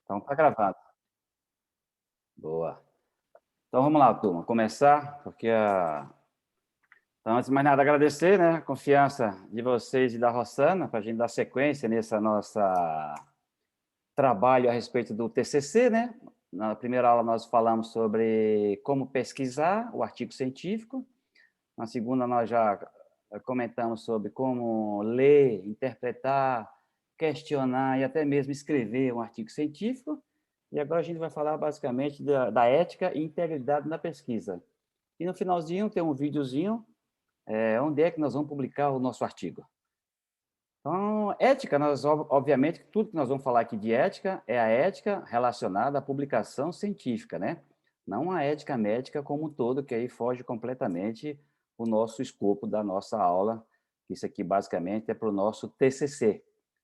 Então, tá gravado. Boa. Então, vamos lá, turma, começar, Então, antes de mais nada, agradecer, né, a confiança de vocês e da Rossana, para a gente dar sequência nessa nossa trabalho a respeito do TCC, né? Na primeira aula, nós falamos sobre como pesquisar o artigo científico. Na segunda, nós já comentamos sobre como ler, interpretar, questionar e até mesmo escrever um artigo científico. E agora a gente vai falar basicamente da ética e integridade na pesquisa. E no finalzinho tem um videozinho onde é que nós vamos publicar o nosso artigo. Então, ética, obviamente, tudo que nós vamos falar aqui de ética é a ética relacionada à publicação científica, né? Não a ética médica como um todo, que aí foge completamente o nosso escopo da nossa aula, que isso aqui basicamente é para o nosso TCC.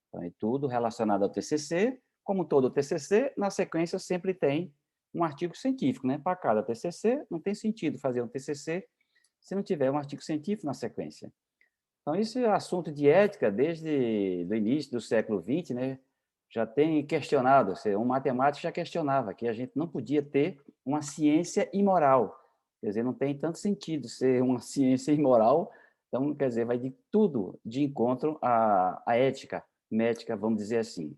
Então, é tudo relacionado ao TCC, como todo TCC, na sequência sempre tem um artigo científico, né? Para cada TCC, não tem sentido fazer um TCC se não tiver um artigo científico na sequência. Então, esse assunto de ética, desde o início do século XX, né, já tem questionado, um matemático já questionava que a gente não podia ter uma ciência imoral. Quer dizer, não tem tanto sentido ser uma ciência imoral, então, quer dizer, vai de tudo de encontro à ética médica, vamos dizer assim.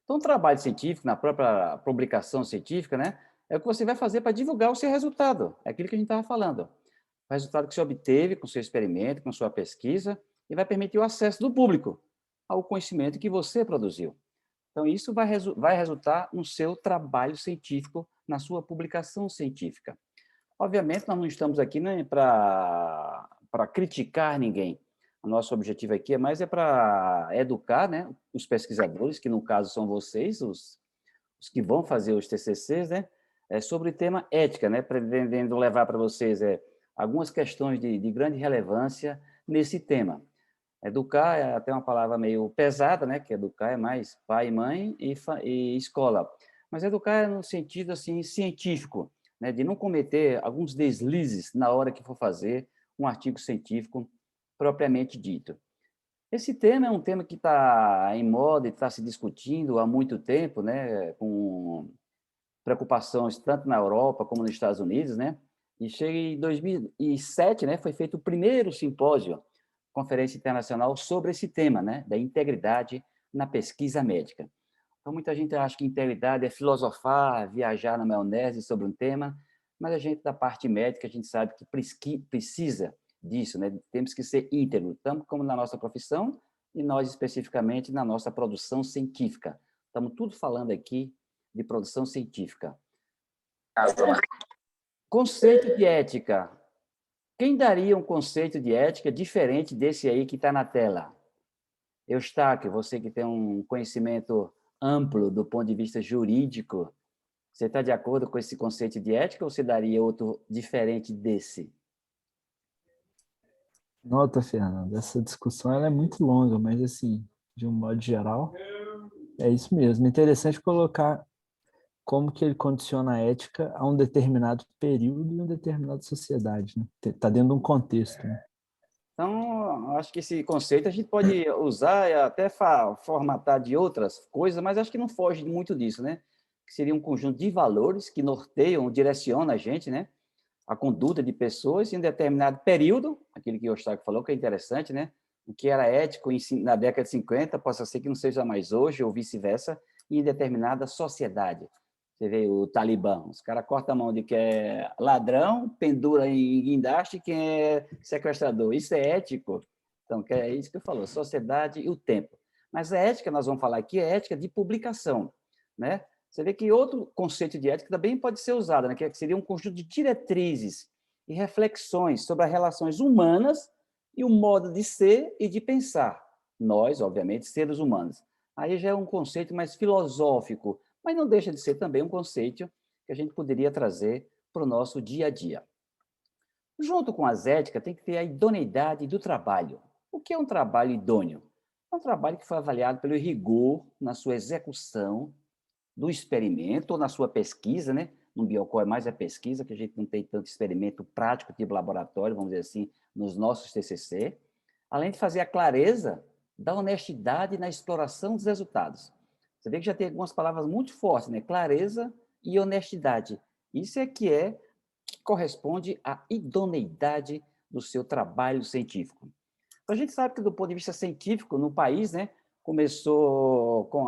Então, o trabalho científico, na própria publicação científica, né, é o que você vai fazer para divulgar o seu resultado, é aquilo que a gente estava falando. O resultado que você obteve com seu experimento, com sua pesquisa, e vai permitir o acesso do público ao conhecimento que você produziu. Então, isso vai resultar no seu trabalho científico, na sua publicação científica. Obviamente, nós não estamos aqui né, para criticar ninguém. O nosso objetivo aqui é para educar né, os pesquisadores, que no caso são vocês, os que vão fazer os TCCs, né, sobre o tema ética, né, pretendendo levar para vocês algumas questões de grande relevância nesse tema. Educar é até uma palavra meio pesada, né, que educar é mais pai, mãe e escola. Mas educar é no sentido assim científico, né, de não cometer alguns deslizes na hora que for fazer um artigo científico propriamente dito. Esse tema é um tema que está em moda e está se discutindo há muito tempo, né, com preocupações tanto na Europa como nos Estados Unidos, né? E chega em 2007, né, foi feito o primeiro simpósio, conferência internacional sobre esse tema, né, da integridade na pesquisa médica. Então, muita gente acha que integridade é filosofar, viajar na maionese sobre um tema, mas a gente da parte médica, a gente sabe que precisa disso, né? Temos que ser íntegros, tanto como na nossa profissão e nós especificamente na nossa produção científica. Estamos tudo falando aqui de produção científica. Conceito de ética. Quem daria um conceito de ética diferente desse aí que está na tela? Eustáquio, você que tem um conhecimento amplo do ponto de vista jurídico, você está de acordo com esse conceito de ética ou você daria outro diferente desse? Nota, Fernando, essa discussão ela é muito longa, mas assim, de um modo geral, é isso mesmo. Interessante colocar como que ele condiciona a ética a um determinado período e uma determinada sociedade, né? Tá dentro de um contexto, né? Então, acho que esse conceito a gente pode usar e até formatar de outras coisas, mas acho que não foge muito disso, né? Que seria um conjunto de valores que norteiam, direcionam a gente, né? A conduta de pessoas em um determinado período, aquilo que o Eustáquio falou, que é interessante, né? O que era ético na década de 50 possa ser que não seja mais hoje, ou vice-versa, em determinada sociedade. Você vê o Talibã, os caras cortam a mão de quem é ladrão, pendura em guindaste quem é sequestrador. Isso é ético? Então, é isso que eu falo, sociedade e o tempo. Mas a ética, nós vamos falar aqui, é ética de publicação, né? Você vê que outro conceito de ética também pode ser usado, né? Que seria um conjunto de diretrizes e reflexões sobre as relações humanas e o modo de ser e de pensar. Nós, obviamente, seres humanos. Aí já é um conceito mais filosófico, mas não deixa de ser também um conceito que a gente poderia trazer para o nosso dia a dia. Junto com as éticas, tem que ter a idoneidade do trabalho. O que é um trabalho idôneo? É um trabalho que foi avaliado pelo rigor na sua execução, do experimento ou na sua pesquisa, né? No Biocó é mais a pesquisa, que a gente não tem tanto experimento prático, tipo laboratório, vamos dizer assim, nos nossos TCC, além de fazer a clareza da honestidade na exploração dos resultados. Você vê que já tem algumas palavras muito fortes, né? Clareza e honestidade. Isso é que corresponde à idoneidade do seu trabalho científico. Então, a gente sabe que, do ponto de vista científico, no país, né, começou com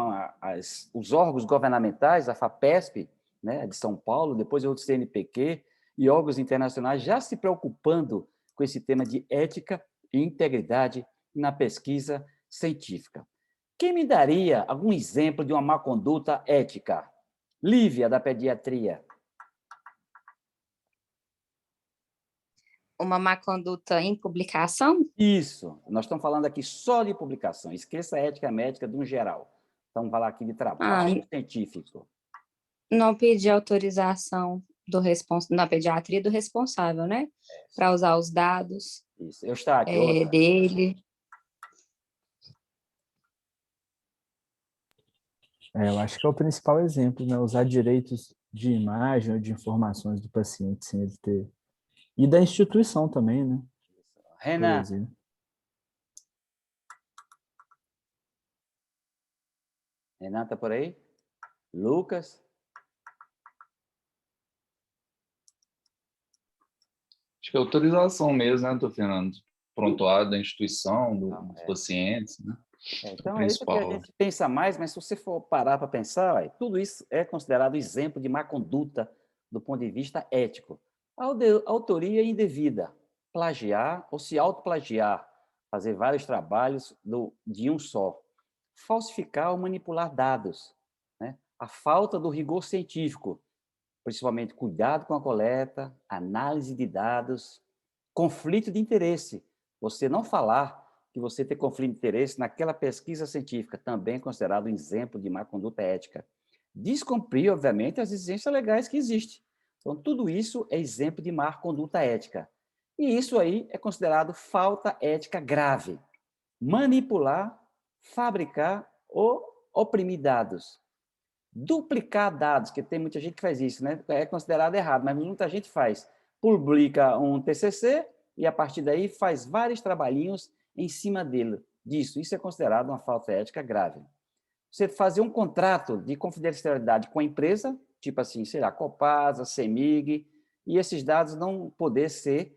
os órgãos governamentais, a FAPESP, né, de São Paulo, depois o CNPq, e órgãos internacionais já se preocupando com esse tema de ética e integridade na pesquisa científica. Quem me daria algum exemplo de uma má conduta ética? Lívia, da pediatria. Uma má conduta em publicação? Isso, nós estamos falando aqui só de publicação, esqueça a ética médica de um geral. Estamos falando aqui de trabalho científico. Não pedir autorização na pediatria do responsável, né? Para usar os dados Isso, Eustáquio, dele. Eu acho que é o principal exemplo, né? Usar direitos de imagem ou de informações do paciente sem ele ter. E da instituição também, né? Renan. Renan está por aí? Lucas? Acho que é autorização mesmo, né, doutor Fernando? Prontuário da instituição, dos pacientes, né? Então, é isso que a gente pensa mais, mas se você for parar para pensar, tudo isso é considerado exemplo de má conduta do ponto de vista ético. Autoria indevida, plagiar ou se autoplagiar, fazer vários trabalhos de um só, falsificar ou manipular dados, né? A falta do rigor científico, principalmente cuidado com a coleta, análise de dados, conflito de interesse. Você não falar que você tem conflito de interesse naquela pesquisa científica, também é considerado um exemplo de má conduta ética. Descumprir, obviamente, as exigências legais que existem. Então, tudo isso é exemplo de má conduta ética. E isso aí é considerado falta ética grave. Manipular, fabricar ou oprimir dados. Duplicar dados, que tem muita gente que faz isso, né? É considerado errado, mas muita gente faz. Publica um TCC e, a partir daí, faz vários trabalhinhos em cima disso. Isso é considerado uma falta ética grave. Você fazer um contrato de confidencialidade com a empresa, tipo assim, sei lá, Copasa, CEMIG, e esses dados não poder ser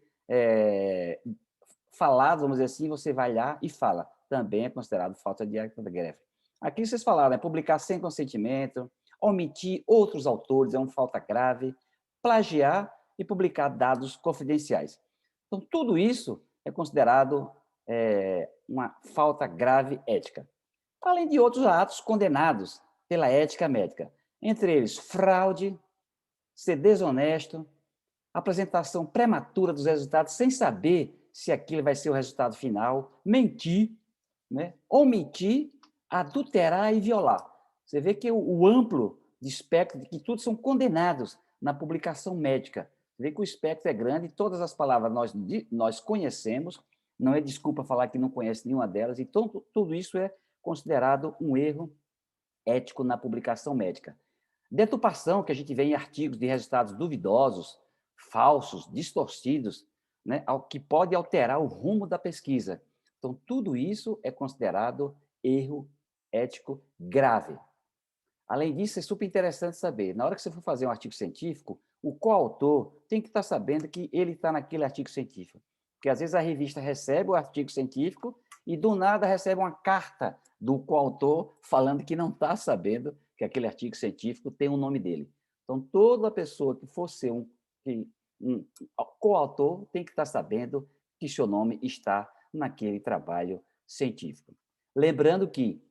falados, vamos dizer assim, você vai lá e fala. Também é considerado falta de ética grave. Aqui vocês falaram, publicar sem consentimento, omitir outros autores, é uma falta grave, plagiar e publicar dados confidenciais. Então, tudo isso é considerado uma falta grave ética. Além de outros atos condenados pela ética médica, entre eles fraude, ser desonesto, apresentação prematura dos resultados sem saber se aquilo vai ser o resultado final, mentir, né? Omitir, adulterar e violar. Você vê que o amplo de espectro, de que todos são condenados na publicação médica. Você vê que o espectro é grande, todas as palavras nós conhecemos, não é desculpa falar que não conhece nenhuma delas, então tudo isso é considerado um erro ético na publicação médica. Deturpação, que a gente vê em artigos de resultados duvidosos, falsos, distorcidos, né, que pode alterar o rumo da pesquisa. Então, tudo isso é considerado erro ético grave. Além disso, é super interessante saber, na hora que você for fazer um artigo científico, o coautor tem que estar sabendo que ele está naquele artigo científico. Porque, às vezes, a revista recebe o artigo científico e, do nada, recebe uma carta do coautor falando que não está sabendo que aquele artigo científico tem o nome dele. Então, toda pessoa que for ser um coautor tem que estar sabendo que seu nome está naquele trabalho científico. Lembrando que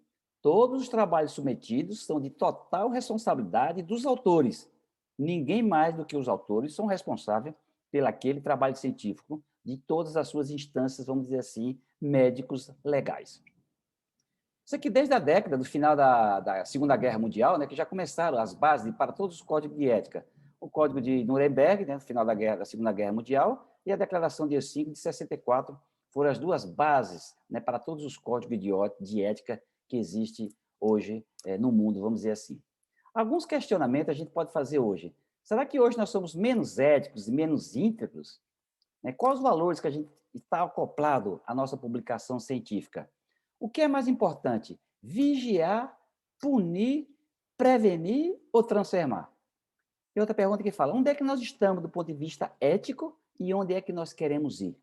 todos os trabalhos submetidos são de total responsabilidade dos autores. Ninguém mais do que os autores são responsáveis pelo aquele trabalho científico de todas as suas instâncias, vamos dizer assim, médicos legais. Isso aqui desde a década, do final da Segunda Guerra Mundial, né, que já começaram as bases para todos os códigos de ética. O Código de Nuremberg, né, no final da Segunda Guerra Mundial, e a Declaração de Helsinki de 64 foram as duas bases, né, para todos os códigos de ética que existem hoje no mundo, vamos dizer assim. Alguns questionamentos a gente pode fazer hoje. Será que hoje nós somos menos éticos e menos íntegros? Quais os valores que a gente está acoplado à nossa publicação científica? O que é mais importante? Vigiar punir, prevenir ou transformar? E outra pergunta que fala, onde é que nós estamos do ponto de vista ético e onde é que nós queremos ir?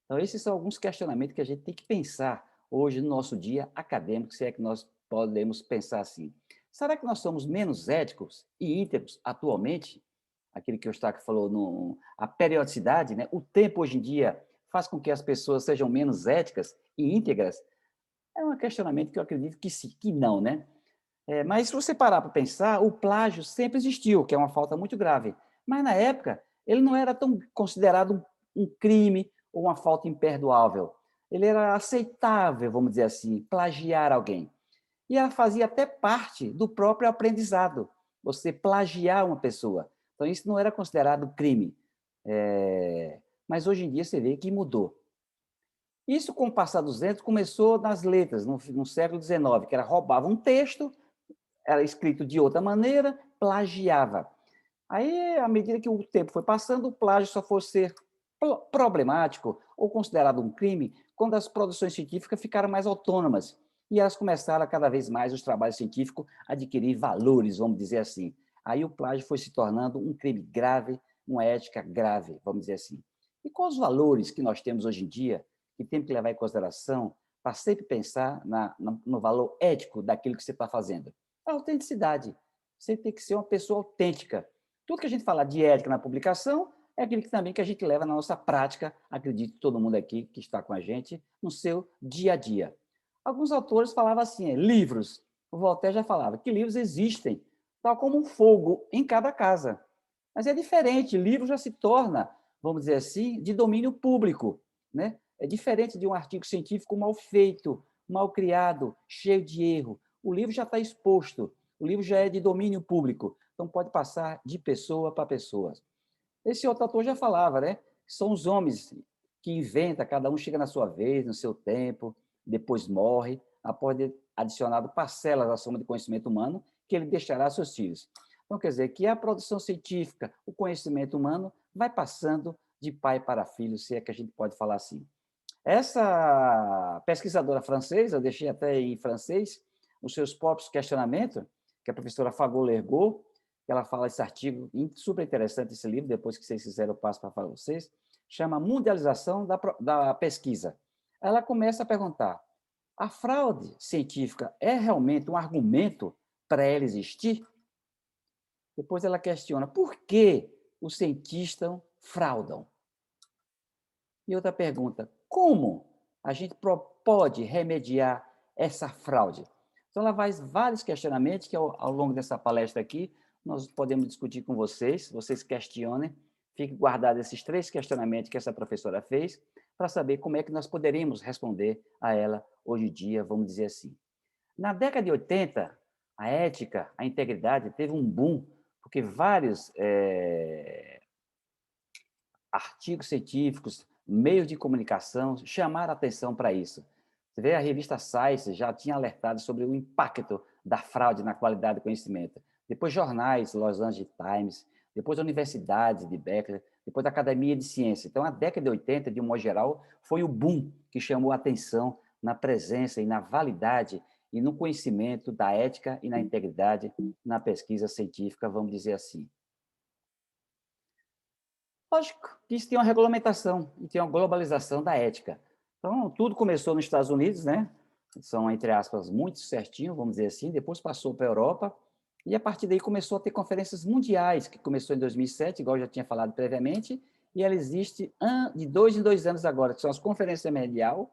Então, esses são alguns questionamentos que a gente tem que pensar hoje no nosso dia acadêmico, se é que nós podemos pensar assim. Será que nós somos menos éticos e íntegros atualmente? Aquilo que o Eustáquio falou, a periodicidade, né? O tempo hoje em dia faz com que as pessoas sejam menos éticas e íntegras? É um questionamento que eu acredito que sim, que não, né? Mas se você parar para pensar, o plágio sempre existiu, que é uma falta muito grave. Mas na época, ele não era tão considerado um crime ou uma falta imperdoável. Ele era aceitável, vamos dizer assim, plagiar alguém. E ela fazia até parte do próprio aprendizado, você plagiar uma pessoa. Então, isso não era considerado crime. Mas hoje em dia você vê que mudou. Isso, com o passar dos anos, começou nas letras, no século XIX, que era roubava um texto, era escrito de outra maneira, plagiava. Aí, à medida que o tempo foi passando, o plágio só foi ser problemático ou considerado um crime quando as produções científicas ficaram mais autônomas e elas começaram cada vez mais, os trabalhos científicos, a adquirir valores, vamos dizer assim. Aí o plágio foi se tornando um crime grave, uma ética grave, vamos dizer assim. E quais os valores que nós temos hoje em dia que temos que levar em consideração para sempre pensar no valor ético daquilo que você está fazendo? A autenticidade. Você tem que ser uma pessoa autêntica. Tudo que a gente fala de ética na publicação é aquilo que também que a gente leva na nossa prática, acredito que todo mundo aqui que está com a gente, no seu dia a dia. Alguns autores falavam assim, livros. O Voltaire já falava que livros existem, tal como um fogo em cada casa. Mas é diferente, livro já se torna, vamos dizer assim, de domínio público, né? É diferente de um artigo científico mal feito, mal criado, cheio de erro. O livro já está exposto, o livro já é de domínio público, então pode passar de pessoa para pessoa. Esse outro autor já falava, né? São os homens que inventam, cada um chega na sua vez, no seu tempo, depois morre, após ter adicionado parcelas à soma de conhecimento humano que ele deixará a seus filhos. Então, quer dizer que a produção científica, o conhecimento humano, vai passando de pai para filho, se é que a gente pode falar assim. Essa pesquisadora francesa, eu deixei até em francês, os seus próprios questionamentos, que é a professora Fagot-Lergot, ela fala esse artigo, super interessante esse livro, depois que vocês fizeram, eu passo para falar vocês, chama Mundialização da Pesquisa. Ela começa a perguntar, a fraude científica é realmente um argumento para ela existir? Depois ela questiona, por que os cientistas fraudam? E outra pergunta, como a gente pode remediar essa fraude? Então, ela faz vários questionamentos que, ao longo dessa palestra aqui, nós podemos discutir com vocês questionem, fiquem guardados esses 3 questionamentos que essa professora fez, para saber como é que nós poderíamos responder a ela hoje em dia, vamos dizer assim. Na década de 80, a ética, a integridade teve um boom, porque vários artigos científicos, meios de comunicação chamaram a atenção para isso. Você vê, a revista Science já tinha alertado sobre o impacto da fraude na qualidade do conhecimento. Depois jornais, Los Angeles Times, depois a Universidade de Berkeley, depois a Academia de Ciência. Então, a década de 80, de um modo geral, foi o boom que chamou a atenção na presença e na validade e no conhecimento da ética e na integridade na pesquisa científica, vamos dizer assim. Lógico que isso tem uma regulamentação e tem uma globalização da ética. Então, tudo começou nos Estados Unidos, né? São, entre aspas, muito certinho, vamos dizer assim, depois passou para a Europa, e a partir daí começou a ter conferências mundiais, que começou em 2007, igual eu já tinha falado previamente, e ela existe de 2 em 2 anos agora, que são as conferências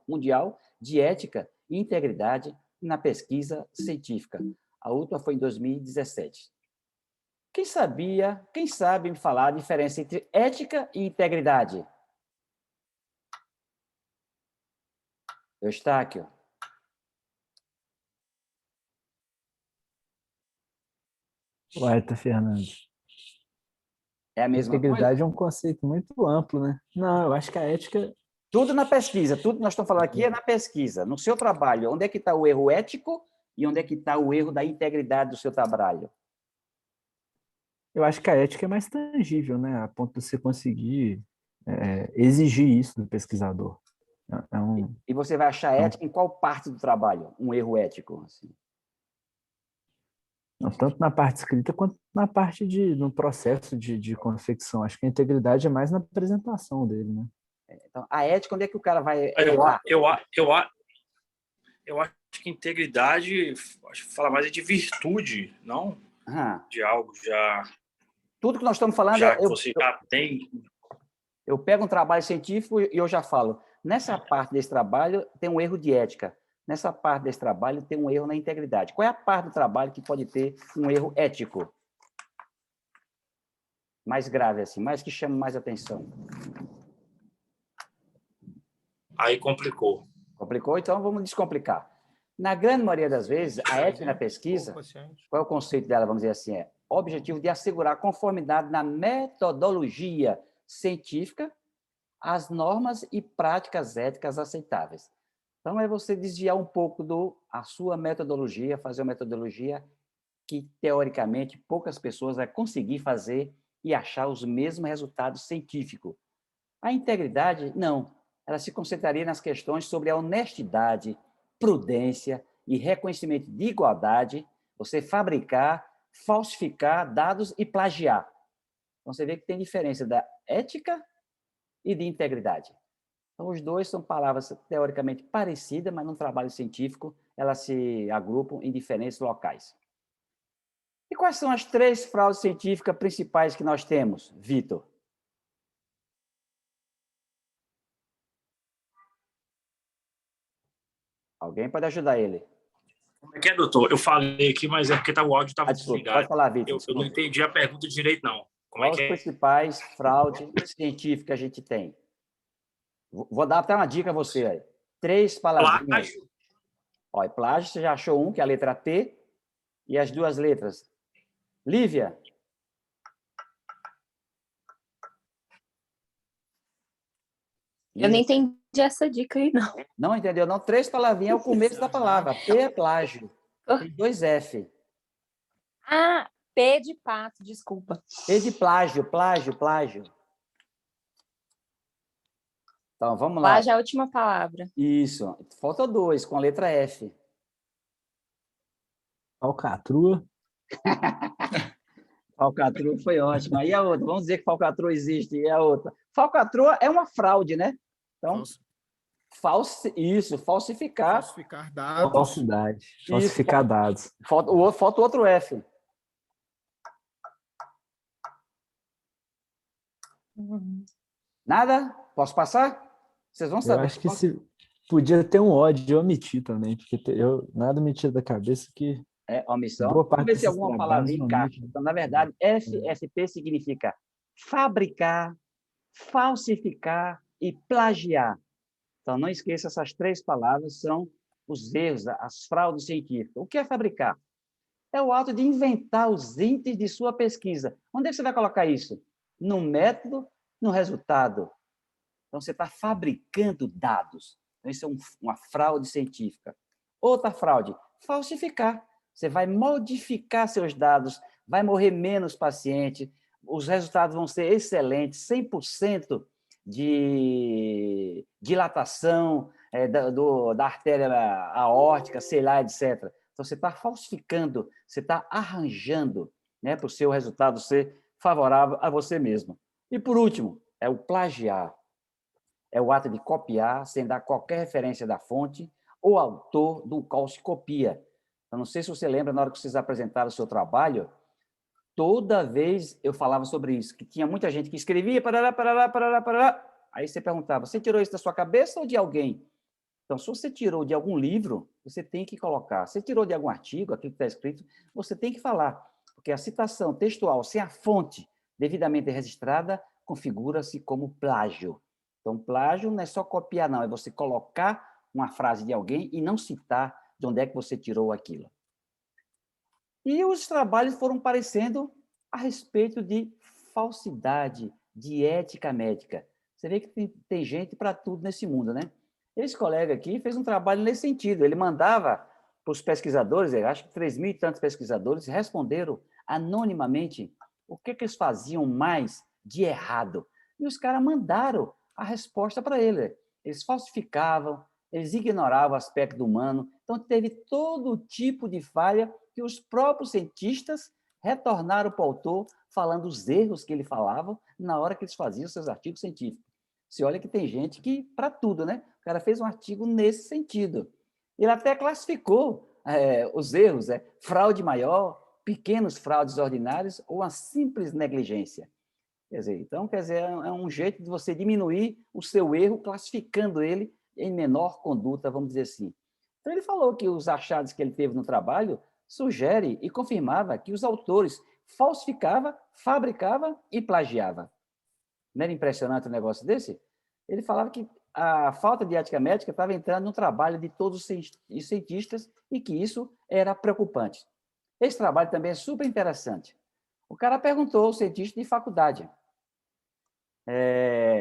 mundial de ética e integridade na pesquisa científica. A última foi em 2017. Quem sabe me falar a diferença entre ética e integridade? Eustáquio. Ué, Fernando. É a mesma Integridade coisa? é um conceito muito amplo, né? Não, eu acho que a ética... Tudo na pesquisa, tudo que nós estamos falando aqui é na pesquisa. No seu trabalho, onde é que está o erro ético e onde é que está o erro da integridade do seu trabalho? Eu acho que a ética é mais tangível, né? A ponto de você conseguir exigir isso do pesquisador. E você vai achar ética em qual parte do trabalho? Um erro ético? Assim. Não, tanto na parte escrita quanto na parte no processo de confecção. Acho que a integridade é mais na apresentação dele, né? Então, a ética, onde é que o cara vai Eu, errar? eu acho que integridade, acho que fala mais de virtude, não Aham. de algo Tudo que nós estamos falando, já que você já tem. eu pego um trabalho científico e eu já falo, nessa parte desse trabalho tem um erro de ética, nessa parte desse trabalho tem um erro na integridade. Qual é a parte do trabalho que pode ter um erro ético? Mais grave, assim, mais que chama mais atenção. Aí complicou. Complicou? Então, vamos descomplicar. Na grande maioria das vezes, a ética na pesquisa, qual é o conceito dela, vamos dizer assim, é o objetivo de assegurar conformidade na metodologia científica às normas e práticas éticas aceitáveis. Então, é você desviar um pouco a sua metodologia, fazer uma metodologia que, teoricamente, poucas pessoas vão conseguir fazer e achar os mesmos resultados científicos. A integridade, não. Ela se concentraria nas questões sobre a honestidade, prudência e reconhecimento de igualdade, você fabricar, falsificar dados e plagiar. Então, você vê que tem diferença da ética e de integridade. Então, os dois são palavras teoricamente parecidas, mas num trabalho científico elas se agrupam em diferentes locais. E quais são as 3 fraudes científicas principais que nós temos, Vitor? Alguém pode ajudar ele? Como é que é, doutor? Eu falei aqui, mas é porque o áudio estava Desculpa, desligado. pode falar, Vitor. Eu não entendi a pergunta direito, não. Como Quais é que os é? principais fraudes científicas que a gente tem? Vou dar até uma dica a você aí. 3 palavrinhas. Plágio. Ó, plágio, você já achou um, que é a letra P, e as 2 letras. Lívia? Eu nem entendi essa dica aí, não. Não entendeu, não? 3 palavrinhas é o começo da palavra. P é plágio. Tem 2 F. Ah, P de pato, desculpa. P de plágio, plágio. Então, vamos lá. Plágio é a última palavra. Isso. Falta 2, com a letra F. Falcatrua. Falcatrua foi ótima. E a outra? Vamos dizer que falcatrua existe. E a outra? Falcatrua é uma fraude, né? Então, falsificar. Falsificar dados. Falsidade. Falsificar dados. Falta o outro F. Nada? Posso passar? Vocês vão Eu saber. acho que podia ter um ódio de omitir também, porque nada me tira da cabeça que É omissão. boa parte Vamos ver se desses alguma trabalhos palavra não encaixa. omite. Então, na verdade, FSP significa fabricar, falsificar e plagiar. Então, não esqueça, essas 3 palavras são os erros, as fraudes científicas. O que é fabricar? É o ato de inventar os itens de sua pesquisa. Onde é que você vai colocar isso? No método, no resultado. Então, você está fabricando dados. Então, isso é uma fraude científica. Outra fraude, falsificar. Você vai modificar seus dados, vai morrer menos paciente, os resultados vão ser excelentes, 100% de dilatação da artéria aórtica, sei lá, etc. Então, você está falsificando, você está arranjando, né, para o seu resultado ser favorável a você mesmo. E, por último, é o plagiar. É o ato de copiar sem dar qualquer referência da fonte ou autor do qual se copia. Eu não sei se você lembra, na hora que vocês apresentaram o seu trabalho, toda vez eu falava sobre isso, que tinha muita gente que escrevia, parará. Aí você perguntava, você tirou isso da sua cabeça ou de alguém? Então, se você tirou de algum livro, você tem que colocar. Se tirou de algum artigo, aquilo que está escrito, você tem que falar. Porque a citação textual sem a fonte devidamente registrada configura-se como plágio. Então, plágio não é só copiar, não. É você colocar uma frase de alguém e não citar de onde é que você tirou aquilo. E os trabalhos foram aparecendo a respeito de falsidade, de ética médica. Você vê que tem gente para tudo nesse mundo, né? Esse colega aqui fez um trabalho nesse sentido. Ele mandava para os pesquisadores, eu acho que 3.000 e tantos pesquisadores responderam anonimamente o que eles faziam mais de errado. E os caras mandaram a resposta para ele. Eles falsificavam, eles ignoravam o aspecto humano. Então, teve todo tipo de falha que os próprios cientistas retornaram para o autor falando os erros que ele falava na hora que eles faziam seus artigos científicos. Você olha que tem gente que, para tudo, né? O cara fez um artigo nesse sentido. Ele até classificou os erros, fraude maior, pequenos fraudes ordinários ou uma simples negligência. Então, é um jeito de você diminuir o seu erro, classificando ele em menor conduta, vamos dizer assim. Então, ele falou que os achados que ele teve no trabalho sugere e confirmava que os autores falsificavam, fabricavam e plagiavam. Não era impressionante um negócio desse? Ele falava que a falta de ética médica estava entrando no trabalho de todos os cientistas e que isso era preocupante. Esse trabalho também é super interessante. O cara perguntou ao cientista de faculdade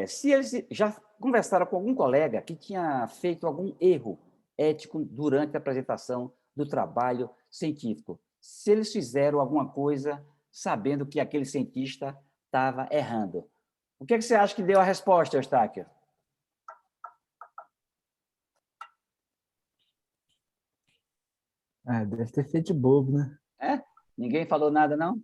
se eles já conversaram com algum colega que tinha feito algum erro ético durante a apresentação do trabalho científico. Se eles fizeram alguma coisa sabendo que aquele cientista estava errando. O que você acha que deu a resposta, Eustáquio? Deve ter feito de bobo, né? Ninguém falou nada, não?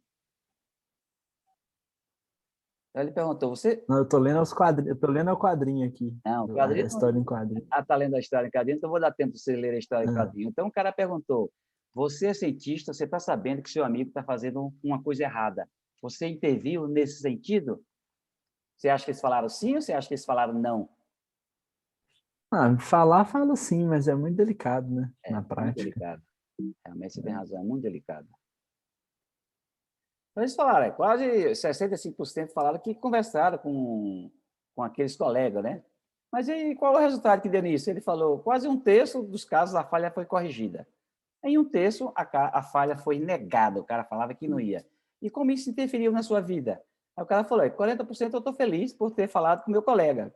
Então ele perguntou, você... Não, eu tô lendo os quadrinhos, eu tô lendo o quadrinho aqui. Não, o quadrinho... A história em quadrinho. Está lendo a história em quadrinho, então vou dar tempo para você ler a história em quadrinho. Então o cara perguntou, você é cientista, você está sabendo que seu amigo está fazendo uma coisa errada. Você interviu nesse sentido? Você acha que eles falaram sim ou você acha que eles falaram não? Fala sim, mas é muito delicado, né? Na prática. Muito delicado. Realmente você tem razão, é muito delicado. Então, eles falaram, quase 65% falaram que conversaram com aqueles colegas, né? Mas e qual o resultado que deu nisso? Ele falou, quase um terço dos casos a falha foi corrigida. Em um terço, a falha foi negada, o cara falava que não ia. E como isso interferiu na sua vida? Aí o cara falou, 40% eu estou feliz por ter falado com meu colega.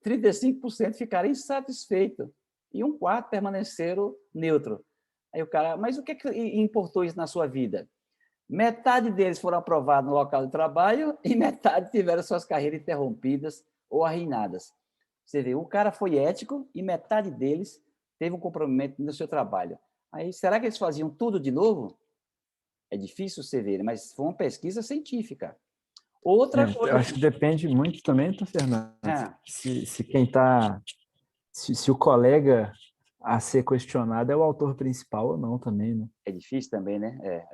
35% ficaram insatisfeitos. E um quarto permaneceram neutro. Aí o cara, mas o que importou isso na sua vida? Metade deles foram aprovados no local de trabalho e metade tiveram suas carreiras interrompidas ou arruinadas. Você vê, o cara foi ético e metade deles teve um comprometimento no seu trabalho. Aí, será que eles faziam tudo de novo? É difícil você ver, mas foi uma pesquisa científica. Outra coisa... Eu acho que depende muito também, Fernando, se quem está... Se o colega a ser questionado é o autor principal ou não também, né? É difícil também, né?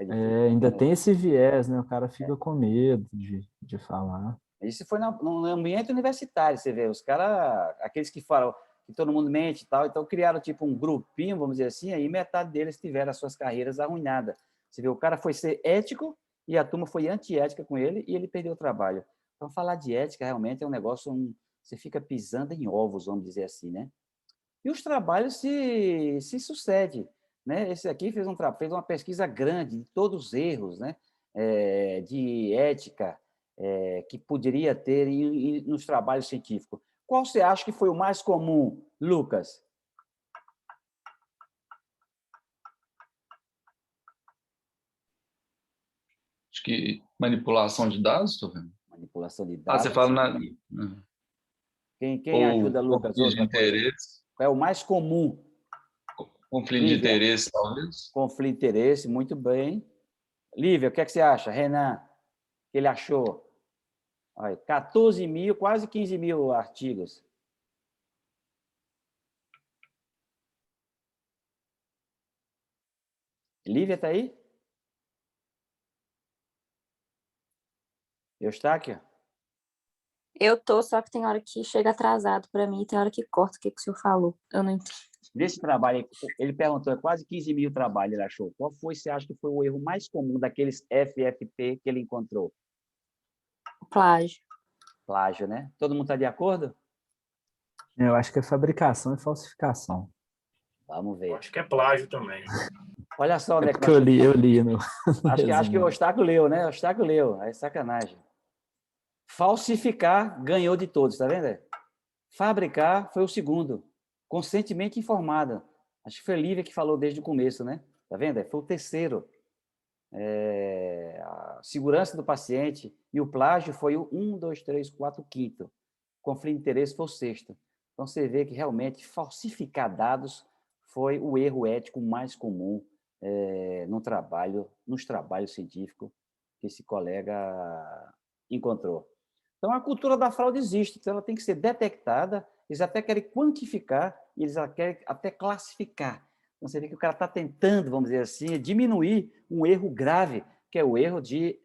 Ainda tem esse viés, né? O cara fica com medo de falar. Isso foi no ambiente universitário, você vê, os caras, aqueles que falam que todo mundo mente e tal, então criaram tipo um grupinho, vamos dizer assim, aí metade deles tiveram as suas carreiras arruinadas. Você vê, o cara foi ser ético e a turma foi antiética com ele e ele perdeu o trabalho. Então, falar de ética realmente é um negócio, você fica pisando em ovos, vamos dizer assim, né? E os trabalhos se sucedem, né? Esse aqui fez uma pesquisa grande de todos os erros, né? De ética, que poderia ter nos trabalhos científicos. Qual você acha que foi o mais comum, Lucas? Acho que manipulação de dados, estou vendo. Manipulação de dados. Você fala na... Quem ajuda, Lucas? Conflito de interesse. É o mais comum. Conflito de interesse, talvez. Conflito de interesse, muito bem. Lívia, o que você acha? Renan, o que ele achou? Olha, 14 mil, quase 15 mil artigos. Lívia está aí? Eustáquio? Eu tô, só que tem hora que chega atrasado para mim, tem hora que corta o que o senhor falou. Eu não entendo. Nesse trabalho, ele perguntou, quase 15 mil trabalhos ele achou. Qual foi, você acha que foi o erro mais comum daqueles FFP que ele encontrou? Plágio. Plágio, né? Todo mundo está de acordo? Eu acho que é fabricação e falsificação. Vamos ver. Acho que é plágio também. Olha só onde é porque eu li no acho que o Eustáquio leu, né? O Eustáquio leu. É sacanagem. Falsificar ganhou de todos, tá vendo? Fabricar foi o segundo. Consentimento informado. Acho que foi a Lívia que falou desde o começo, né? Tá vendo? Foi o terceiro. A segurança do paciente e o plágio foi o 1, 2, 3, 4, quinto. Conflito de interesse foi o sexto. Então, você vê que realmente falsificar dados foi o erro ético mais comum nos trabalhos científicos que esse colega encontrou. Então, a cultura da fraude existe, então ela tem que ser detectada, eles até querem quantificar, e eles querem até classificar. Então, você vê que o cara está tentando, vamos dizer assim, diminuir um erro grave, que é o erro de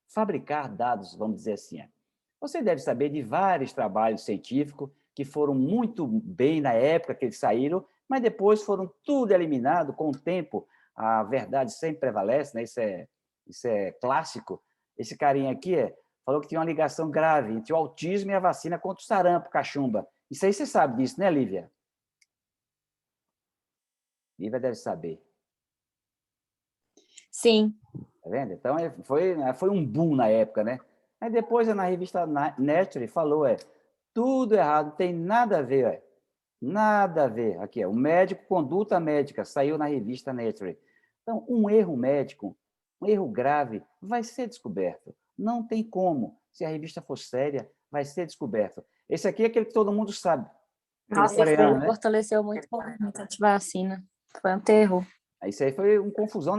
fabricar dados, vamos dizer assim. Você deve saber de vários trabalhos científicos que foram muito bem na época que eles saíram, mas depois foram tudo eliminado com o tempo. A verdade sempre prevalece, né? Isso é clássico. Esse carinha aqui falou que tinha uma ligação grave entre o autismo e a vacina contra o sarampo, cachumba. Isso aí você sabe disso, né, Lívia? Lívia deve saber. Sim. Tá vendo? Então, foi um boom na época, né? Aí depois, na revista Nature, falou, tudo errado, não tem nada a ver, nada a ver. Aqui, o médico, conduta médica, saiu na revista Nature. Então, um erro médico, um erro grave, vai ser descoberto. Não tem como. Se a revista for séria, vai ser descoberto. Esse aqui é aquele que todo mundo sabe. Nossa, coreano, isso né? fortaleceu muito o movimento anti-vacina. Foi um terror. Isso aí foi uma confusão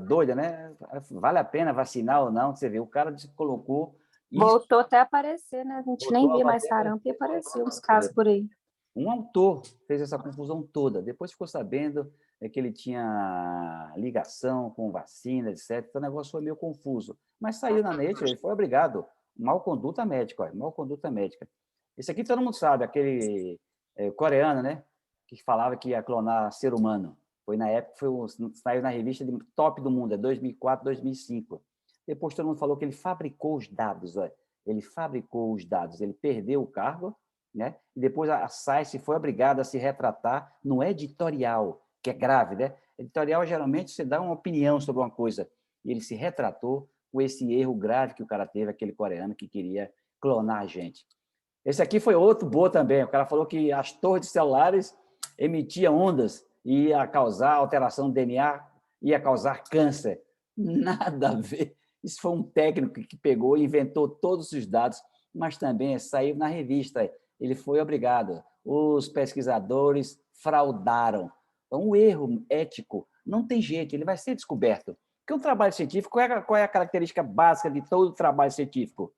doida, né? Vale a pena vacinar ou não? Você vê, o cara colocou isso. Voltou até a aparecer, né? A gente nem via mais bater, sarampo e apareciam uns casos por aí. Um autor fez essa confusão toda. Depois ficou sabendo que ele tinha ligação com vacina, etc. Então, o negócio foi meio confuso. Mas saiu na Nature, ele foi obrigado. Mal conduta médica, mal conduta médica. Esse aqui todo mundo sabe, aquele coreano, né? Que falava que ia clonar ser humano. Foi na época, saiu na revista de top do mundo, 2004, 2005. Depois todo mundo falou que ele fabricou os dados. Ele fabricou os dados, ele perdeu o cargo, né? E depois a Science foi obrigada a se retratar no editorial, que é grave, né? Editorial, geralmente, você dá uma opinião sobre uma coisa. E ele se retratou com esse erro grave que o cara teve, aquele coreano que queria clonar a gente. Esse aqui foi outro boa também. O cara falou que as torres de celulares emitiam ondas e ia causar alteração do DNA, ia causar câncer. Nada a ver. Isso foi um técnico que pegou e inventou todos os dados, mas também saiu na revista. Ele foi obrigado. Os pesquisadores fraudaram. Então, o erro ético não tem jeito, ele vai ser descoberto. Porque um trabalho científico, qual é a característica básica de todo trabalho científico?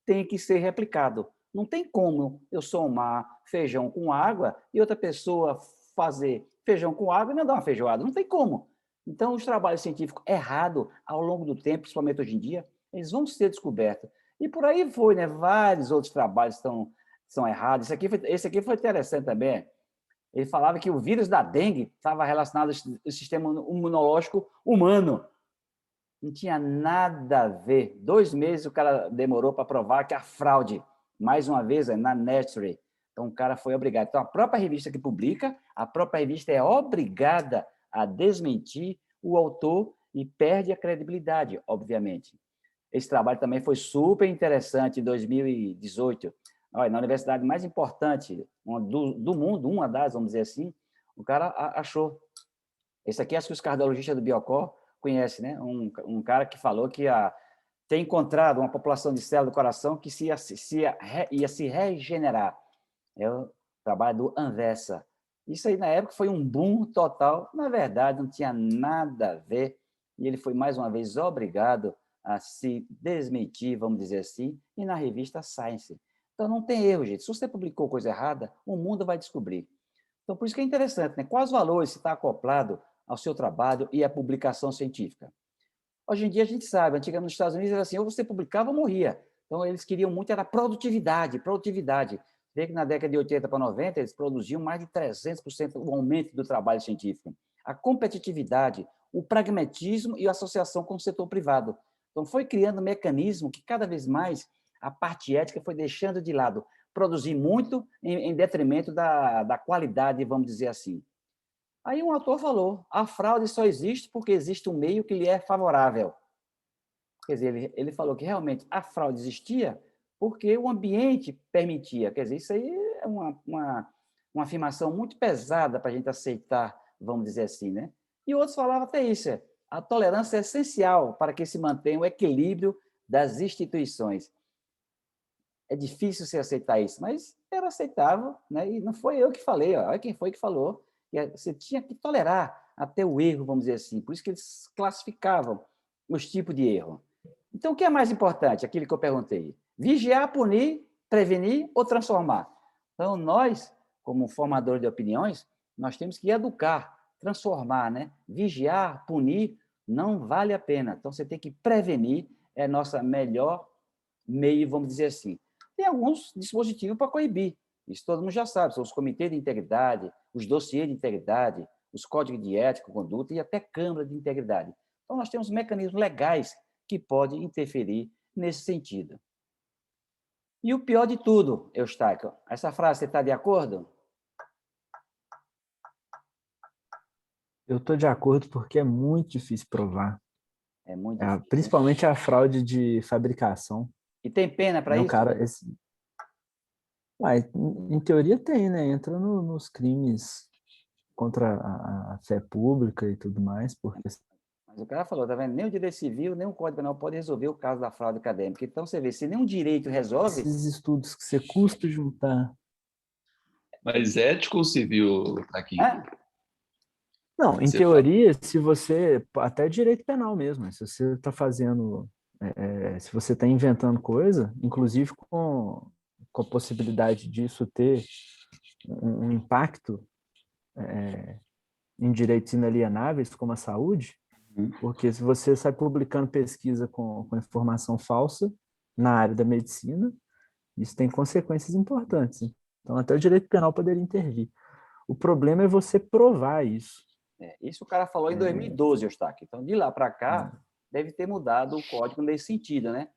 Tem que ser replicado. Não tem como eu somar feijão com água e outra pessoa fazer feijão com água e não dar uma feijoada. Não tem como. Então, os trabalhos científicos errados, ao longo do tempo, principalmente hoje em dia, eles vão ser descobertos. E por aí foi, né? Vários outros trabalhos são errados. Esse aqui foi interessante também. Ele falava que o vírus da dengue estava relacionado ao sistema imunológico humano. Não tinha nada a ver. 2 meses o cara demorou para provar que a fraude, mais uma vez, na Nature. Então, o cara foi obrigado. Então, a própria revista que publica, a própria revista é obrigada a desmentir o autor e perde a credibilidade, obviamente. Esse trabalho também foi super interessante em 2018. Olha, na universidade mais importante do mundo, uma das, vamos dizer assim, o cara achou. Esse aqui, acho que os cardiologistas do Biocor conhecem, né? Um cara que falou que ia ter encontrado uma população de células do coração que ia se regenerar. É o trabalho do Anversa. Isso aí, na época, foi um boom total. Na verdade, não tinha nada a ver. E ele foi, mais uma vez, obrigado a se desmentir, vamos dizer assim, e na revista Science. Então, não tem erro, gente. Se você publicou coisa errada, o mundo vai descobrir. Então, por isso que é interessante, né? Quais valores está acoplado ao seu trabalho e à publicação científica? Hoje em dia, a gente sabe, antigamente nos Estados Unidos era assim, ou você publicava ou morria. Então, eles queriam muito, era produtividade. Vê que na década de 80 para 90, eles produziam mais de 300% o aumento do trabalho científico. A competitividade, o pragmatismo e a associação com o setor privado. Então, foi criando um mecanismo que, cada vez mais, a parte ética foi deixando de lado. Produzir muito em detrimento da qualidade, vamos dizer assim. Aí um autor falou, a fraude só existe porque existe um meio que lhe é favorável. Quer dizer, ele falou que realmente a fraude existia porque o ambiente permitia. Quer dizer, isso aí é uma afirmação muito pesada para a gente aceitar, vamos dizer assim, né? E outros falavam até isso, a tolerância é essencial para que se mantenha o equilíbrio das instituições. É difícil você aceitar isso, mas era aceitável, né? E não foi eu que falei, olha quem foi que falou. Você tinha que tolerar até o erro, vamos dizer assim. Por isso que eles classificavam os tipos de erro. Então, o que é mais importante? Aquilo que eu perguntei. Vigiar, punir, prevenir ou transformar? Então, nós, como formadores de opiniões, nós temos que educar, transformar, né? Vigiar, punir, não vale a pena. Então, você tem que prevenir, é nossa melhor meio, vamos dizer assim. Tem alguns dispositivos para coibir. Isso todo mundo já sabe. São os comitês de integridade, os dossiês de integridade, os códigos de ética, conduta e até câmara de integridade. Então, nós temos mecanismos legais que podem interferir nesse sentido. E o pior de tudo, Eustáquio, essa frase, você está de acordo? Eu estou de acordo porque é muito difícil provar. É muito difícil, né? Principalmente a fraude de fabricação. E tem pena para isso? Cara, em teoria tem, né? Entra nos crimes contra a fé pública e tudo mais, porque... Mas o cara falou, tá vendo? Nem o direito civil, nem o Código Penal pode resolver o caso da fraude acadêmica. Então, você vê, se nenhum direito resolve... Esses estudos que você custa juntar... Mas ético ou civil, Taquinho? Não, em teoria, se você... Até direito penal mesmo. Se você está fazendo... se você está inventando coisa, inclusive com a possibilidade disso ter um impacto em direitos inalienáveis, como a saúde, porque se você sai publicando pesquisa com informação falsa na área da medicina, isso tem consequências importantes. Então, até o direito penal poderia intervir. O problema é você provar isso. Isso o cara falou em 2012, Eustáquio. Então, de lá para cá, deve ter mudado o código nesse sentido, né?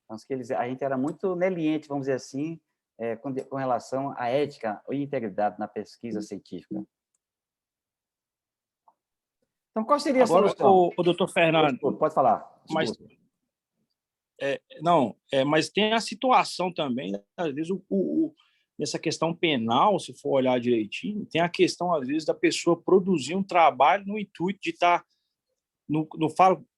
Então, a gente era muito leniente, vamos dizer assim, com relação à ética e integridade na pesquisa científica. Então, qual seria a solução? O doutor Fernando... Pode falar. Mas tem a situação também, às vezes, nessa questão penal, se for olhar direitinho, tem a questão, às vezes, da pessoa produzir um trabalho no intuito de estar...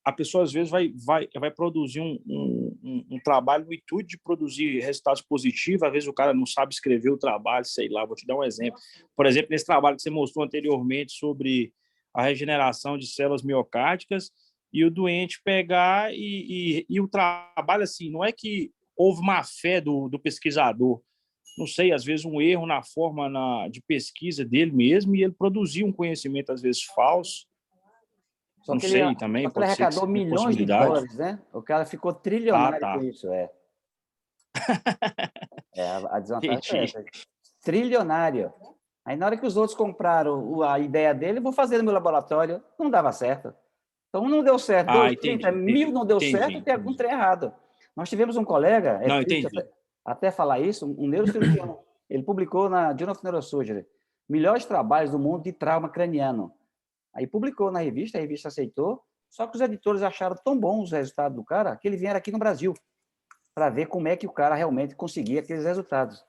a pessoa, às vezes, vai produzir um trabalho no intuito de produzir resultados positivos, às vezes o cara não sabe escrever o trabalho, sei lá, vou te dar um exemplo. Por exemplo, nesse trabalho que você mostrou anteriormente sobre a regeneração de células miocárdicas, e o doente pegar e o trabalho, assim, não é que houve má fé do pesquisador, não sei, às vezes um erro na forma de pesquisa dele mesmo, e ele produziu um conhecimento, às vezes, falso. Só não que sei, também ele arrecadou milhões de dólares, né? O cara ficou trilionário com isso, a desvantagem é essa. Trilionário. Aí, na hora que os outros compraram a ideia dele, vou fazer no meu laboratório, não dava certo. Então, não deu certo. 30 mil não deu certo, tem algum trem errado. Nós tivemos um colega, até falar isso, um neurocirurgião, ele publicou na Journal of Neurosurgery, melhores trabalhos do mundo de trauma craniano. Aí publicou na revista, a revista aceitou, só que os editores acharam tão bons os resultados do cara, que ele vieram aqui no Brasil, para ver como é que o cara realmente conseguia aqueles resultados.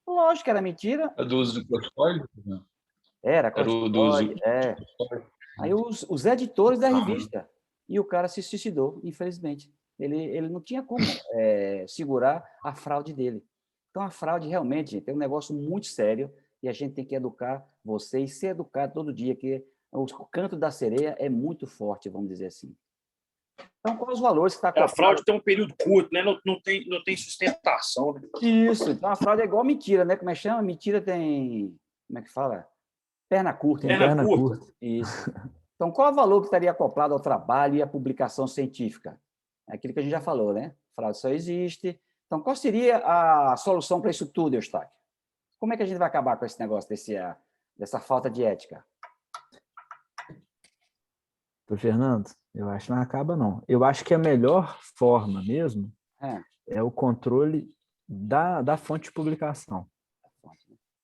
Lógico que era mentira. É do uso do corticoide? Era corticoide, Aí os editores da revista, e o cara se suicidou, infelizmente. Ele não tinha como segurar a fraude dele. Então, a fraude realmente, gente, é um negócio muito sério, e a gente tem que educar vocês, ser educado todo dia, que o canto da sereia é muito forte, vamos dizer assim. Então, quais os valores que está acoplado? A fraude tem um período curto, né? Não tem sustentação. Né? Isso. Então, a fraude é igual mentira, né? Como é que chama? Mentira tem... Como é que fala? Perna curta. Tem perna curta. Isso. Então, qual é o valor que estaria acoplado ao trabalho e à publicação científica? É aquilo que a gente já falou, né? A fraude só existe. Então, qual seria a solução para isso tudo, Eustáquio? Como é que a gente vai acabar com esse negócio, dessa falta de ética? Fernando, eu acho que não acaba, não. Eu acho que a melhor forma mesmo é o controle da fonte de publicação.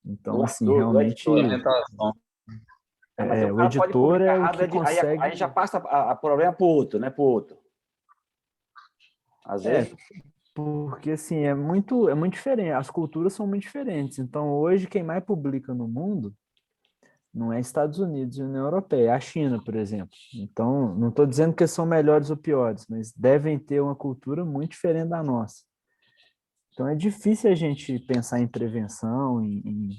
Então, assim, realmente... o editor é o que consegue... Aí já passa a problema para o outro, né? Para o outro. Às vezes... Porque, assim, é muito diferente. As culturas são muito diferentes. Então, hoje, quem mais publica no mundo não é Estados Unidos e União Europeia, é a China, por exemplo. Então, não estou dizendo que são melhores ou piores, mas devem ter uma cultura muito diferente da nossa. Então, é difícil a gente pensar em prevenção, em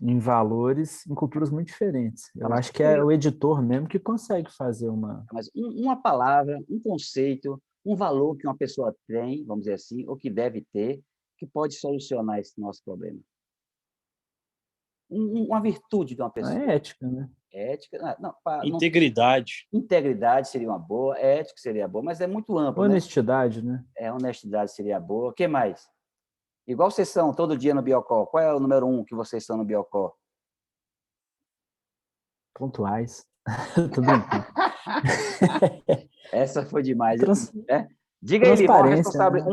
em valores em culturas muito diferentes. Eu mas acho que é o editor mesmo que consegue fazer uma... Mas uma palavra, um conceito, um valor que uma pessoa tem, vamos dizer assim, ou que deve ter, que pode solucionar esse nosso problema. Uma virtude de uma É pessoa. ética, né? Ética, não, Integridade. integridade seria uma boa, ética seria boa, mas é muito amplo, né? Honestidade, né? Honestidade seria boa. O que mais? Igual vocês são todo dia no Biocó. Qual é o número 1 que vocês são no Biocó? Pontuais. Tô brincando. Essa foi demais. Trans- Diga aí, Lívia, uma Transparência, responsável, né?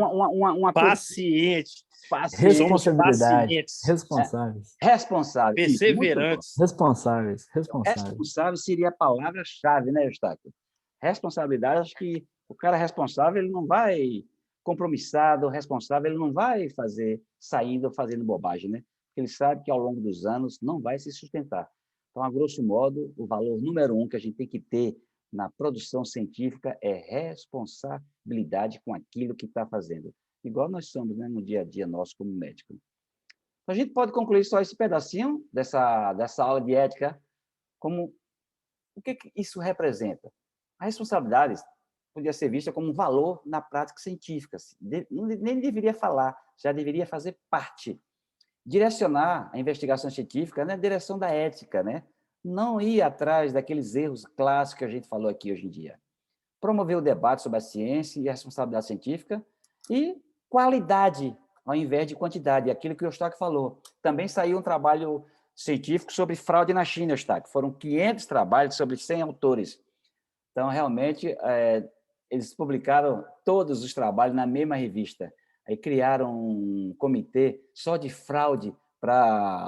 uma coisa Paciente. paciente, Somos Responsabilidade. pacientes. Responsáveis. responsável. Isso, muito bom. Perseverantes. Responsáveis. Responsáveis. Responsável seria a palavra-chave, né, Eustáquio? Responsabilidade, acho que o cara responsável, ele não vai compromissado, responsável, ele não vai fazer, saindo, fazendo bobagem, né? Porque ele sabe que ao longo dos anos não vai se sustentar. Então, a grosso modo, o valor número 1 que a gente tem que ter na produção científica é responsabilidade com aquilo que está fazendo. Igual nós somos, né, no dia a dia nosso como médico. A gente pode concluir só esse pedacinho dessa aula de ética, como o que isso representa. A responsabilidade podia ser vista como um valor na prática científica. Nem deveria falar, já deveria fazer parte. Direcionar a investigação científica na direção da ética, né? Não ir atrás daqueles erros clássicos que a gente falou aqui hoje em dia. Promover o debate sobre a ciência e a responsabilidade científica e qualidade, ao invés de quantidade. Aquilo que o Eustáquio falou. Também saiu um trabalho científico sobre fraude na China, Eustáquio. Foram 500 trabalhos sobre 100 autores. Então, realmente, eles publicaram todos os trabalhos na mesma revista. Aí criaram um comitê só de fraude para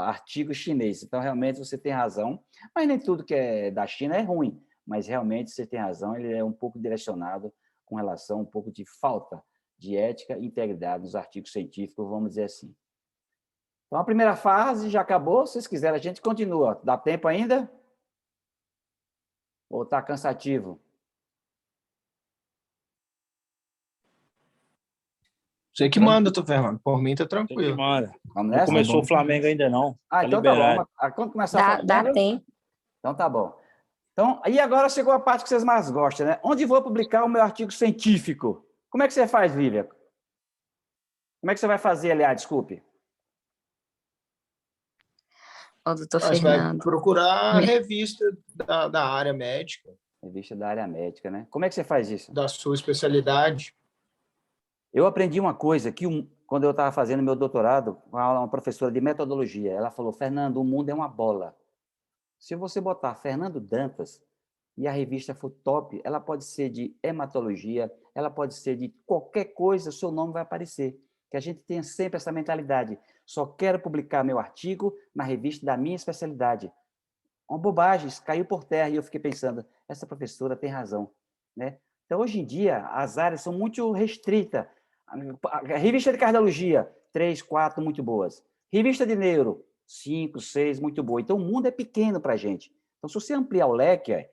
artigos chineses. Então, realmente, você tem razão. Mas nem tudo que é da China é ruim. Mas, realmente, você tem razão, ele é um pouco direcionado com relação a um pouco de falta de ética e integridade nos artigos científicos, vamos dizer assim. Então, a primeira fase já acabou. Se vocês quiserem, a gente continua. Dá tempo ainda? Ou está cansativo? Você que manda, tô Fernando. Por mim, tá Você que tranquilo. manda. Vamos Não nessa? começou o Flamengo ainda não. Tá Então liberado. tá bom. Quando começar o Dá Flamengo... tempo. Então tá bom. Então, e agora chegou a parte que vocês mais gostam, né? Onde vou publicar o meu artigo científico? Como é que você faz, Lívia? Como é que você vai fazer, aliás, desculpe? Ô, doutor Você vai Fernando. procurar a revista da área médica, Revista da área médica, né? Como é que você faz isso? da sua especialidade. Eu aprendi uma coisa que, quando eu estava fazendo meu doutorado, com uma professora de metodologia, ela falou, Fernando, o mundo é uma bola. Se você botar Fernando Dantas e a revista for top, ela pode ser de hematologia, ela pode ser de qualquer coisa, o seu nome vai aparecer. Que a gente tenha sempre essa mentalidade. Só quero publicar meu artigo na revista da minha especialidade. Uma bobagem, isso caiu por terra. E eu fiquei pensando, essa professora tem razão, né? Então, hoje em dia, as áreas são muito restritas. A revista de cardiologia, 3, 4, muito boas. Revista de neuro, 5, 6, muito boa. Então, o mundo é pequeno para a gente. Então, se você ampliar o leque...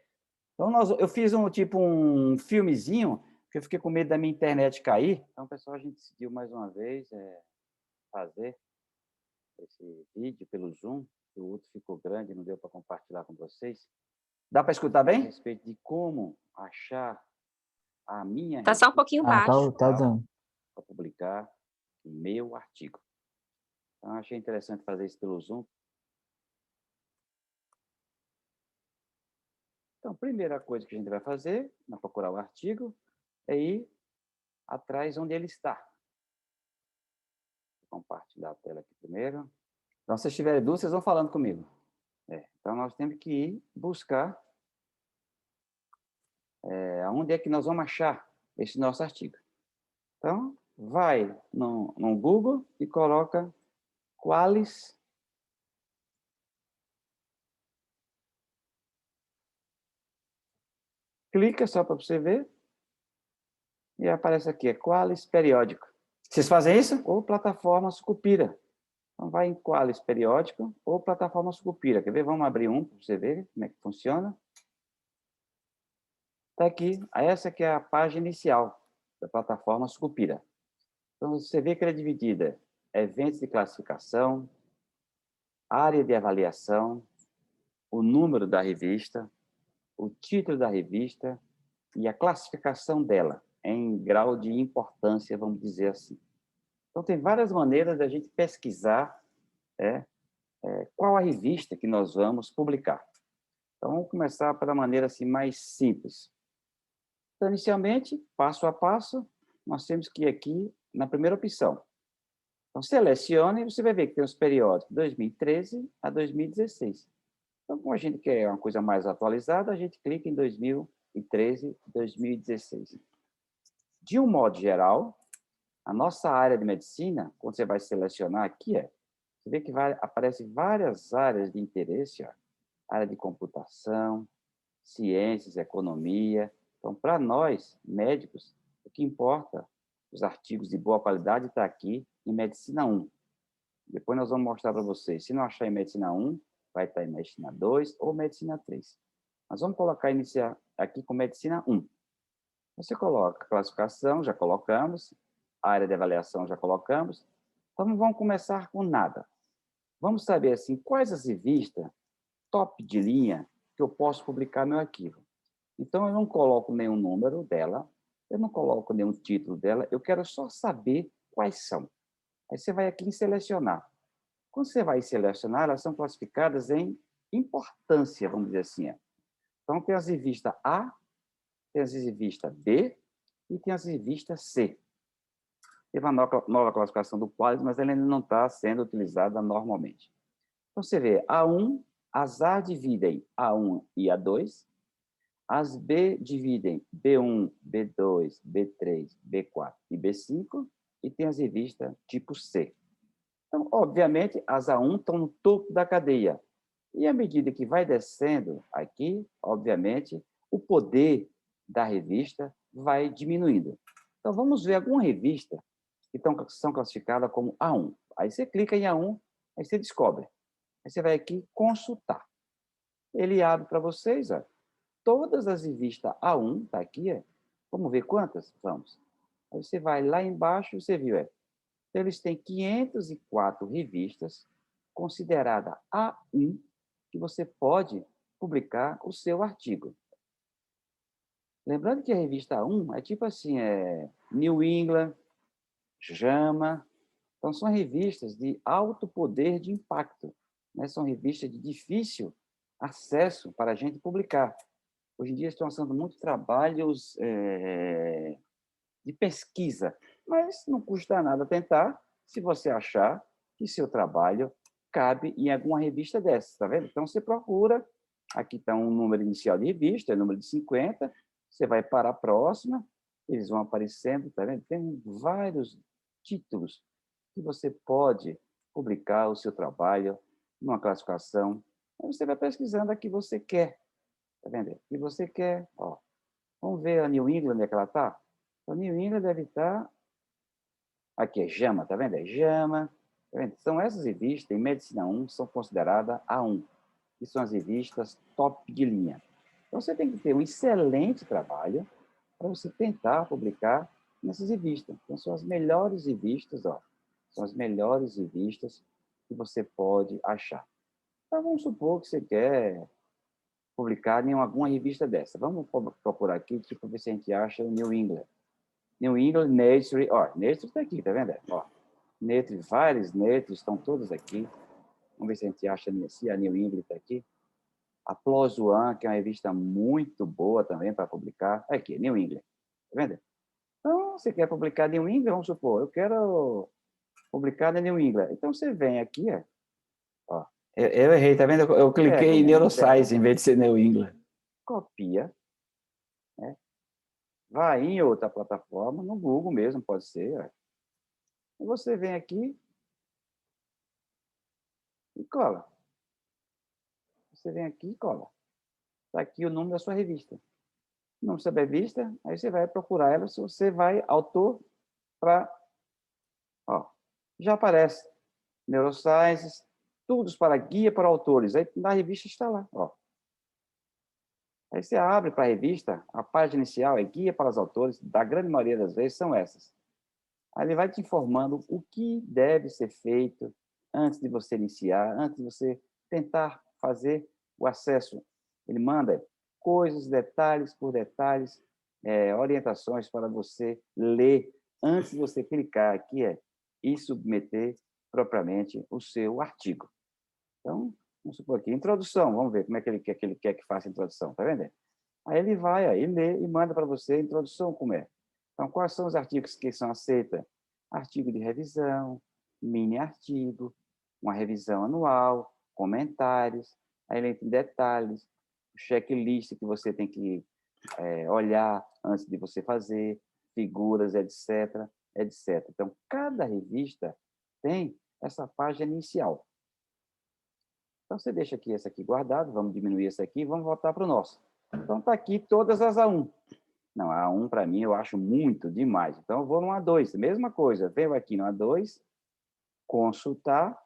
Então, eu fiz um filmezinho, que eu fiquei com medo da minha internet cair. Então, pessoal, a gente decidiu mais uma vez fazer esse vídeo pelo Zoom. O outro ficou grande, não deu para compartilhar com vocês. Dá para escutar bem? A respeito de como achar a minha... Tá só um pouquinho baixo. Tá dando. Para publicar o meu artigo. Então, achei interessante fazer isso pelo Zoom. Então, a primeira coisa que a gente vai fazer, na procurar o artigo, é ir atrás onde ele está. Vou compartilhar a tela aqui primeiro. Então, se vocês tiverem dúvidas, vocês vão falando comigo. Então, nós temos que ir buscar onde é que nós vamos achar esse nosso artigo. Então, vai no Google e coloca Qualis clica só para você ver e aparece aqui, Qualis periódico. Vocês fazem isso? Ou plataforma Sucupira. Então, vai em Qualis periódico ou plataforma Sucupira. Quer ver? Vamos abrir um para você ver como é que funciona. Está aqui. Essa aqui é a página inicial da plataforma Sucupira. Então, você vê que ela é dividida. Eventos de classificação, área de avaliação, o número da revista, o título da revista e a classificação dela, em grau de importância, vamos dizer assim. Então, tem várias maneiras da gente pesquisar qual a revista que nós vamos publicar. Então, vamos começar pela maneira assim, mais simples. Então, inicialmente, passo a passo, nós temos que ir aqui na primeira opção. Então, selecione e você vai ver que tem os períodos 2013 a 2016. Então, como a gente quer uma coisa mais atualizada, a gente clica em 2013, 2016. De um modo geral, a nossa área de medicina, quando você vai selecionar aqui, você vê que aparecem várias áreas de interesse, área de computação, ciências, economia. Então, para nós, médicos, o que importa, os artigos de boa qualidade está aqui em Medicina 1. Depois nós vamos mostrar para vocês. Se não achar em Medicina 1, vai estar em Medicina 2 ou Medicina 3. Nós vamos iniciar aqui com Medicina 1. Você coloca a classificação, já colocamos, a área de avaliação já colocamos. Então, não vamos começar com nada. Vamos saber assim, quais as revistas top de linha que eu posso publicar no meu arquivo. Então, eu não coloco nenhum número dela, eu não coloco nenhum título dela, eu quero só saber quais são. Aí você vai aqui em selecionar. Quando você vai selecionar, elas são classificadas em importância, vamos dizer assim. Então, tem as revistas A, tem as revistas B e tem as revistas C. Teve uma nova classificação do Qualis, mas ela ainda não está sendo utilizada normalmente. Então, você vê, A1, as A dividem A1 e A2, as B dividem B1, B2, B3, B4 e B5, e tem as revistas tipo C. Então, obviamente, as A1 estão no topo da cadeia. E à medida que vai descendo aqui, obviamente, o poder da revista vai diminuindo. Então, vamos ver alguma revista que são classificadas como A1. Aí você clica em A1, aí você descobre. Aí você vai aqui consultar. Ele abre para vocês, todas as revistas A1, está aqui, vamos ver quantas? Vamos. Aí você vai lá embaixo, você viu, Então, eles têm 504 revistas consideradas A1, que você pode publicar o seu artigo. Lembrando que a revista A1 é tipo assim, New England, JAMA, então são revistas de alto poder de impacto, né? São revistas de difícil acesso para a gente publicar. Hoje em dia estão sendo muitos trabalhos de pesquisa, mas não custa nada tentar, se você achar que seu trabalho cabe em alguma revista dessas, tá vendo? Então, você procura, aqui está um número inicial de revista, número de 50, você vai para a próxima, eles vão aparecendo, tá vendo? Tem vários títulos que você pode publicar o seu trabalho numa classificação. Aí você vai pesquisando a que você quer, tá vendo? O que você quer, Vamos ver a New England, onde é que ela está? A New England deve estar... Aqui é JAMA, tá vendo? É JAMA. Tá vendo? São essas revistas, em Medicina 1, são consideradas A1, que são as revistas top de linha. Então, você tem que ter um excelente trabalho para você tentar publicar nessas revistas. Então, são as melhores revistas, são as melhores revistas que você pode achar. Então, vamos supor que você quer publicar em alguma revista dessa. Vamos procurar aqui, para ver se a gente acha o New England. New England Nature, Nature está aqui, tá vendo? Nature, vários Nature estão todos aqui. Vamos ver se a gente acha se a New England está aqui. A PLOS ONE, que é uma revista muito boa também para publicar. Aqui, New England, tá vendo? Então, você quer publicar New England, vamos supor, eu quero publicar na New England. Então, você vem aqui, Eu errei, tá vendo? Eu cliquei em Neuroscience em vez de ser New England. Copia, né? Vai em outra plataforma, no Google mesmo, pode ser. E você vem aqui e cola. Você vem aqui e cola. Está aqui o nome da sua revista. O nome da sua revista, aí você vai procurar ela, se você vai autor para... já aparece. Neurosciences, Estudos para Guia para Autores. Aí na revista está lá. Aí você abre para a revista, a página inicial é Guia para os Autores, da grande maioria das vezes são essas. Aí ele vai te informando o que deve ser feito, antes de você iniciar, antes de você tentar fazer o acesso. Ele manda coisas, detalhes por detalhes, orientações para você ler antes de você clicar aqui e submeter propriamente o seu artigo. Então, vamos supor aqui, introdução, vamos ver como é que ele quer que faça a introdução, tá vendo? Aí ele vai, aí lê e manda para você a introdução como é. Então, quais são os artigos que são aceitos? Artigo de revisão, mini artigo, uma revisão anual, comentários, aí ele entra em detalhes, checklist que você tem que olhar antes de você fazer, figuras, etc, etc. Então, cada revista tem essa página inicial. Então, você deixa aqui esse aqui guardado, vamos diminuir esse aqui e vamos voltar para o nosso. Então, está aqui todas as A1. Não, a A1 para mim eu acho muito demais. Então, eu vou no A2, mesma coisa. Venho aqui no A2, consultar.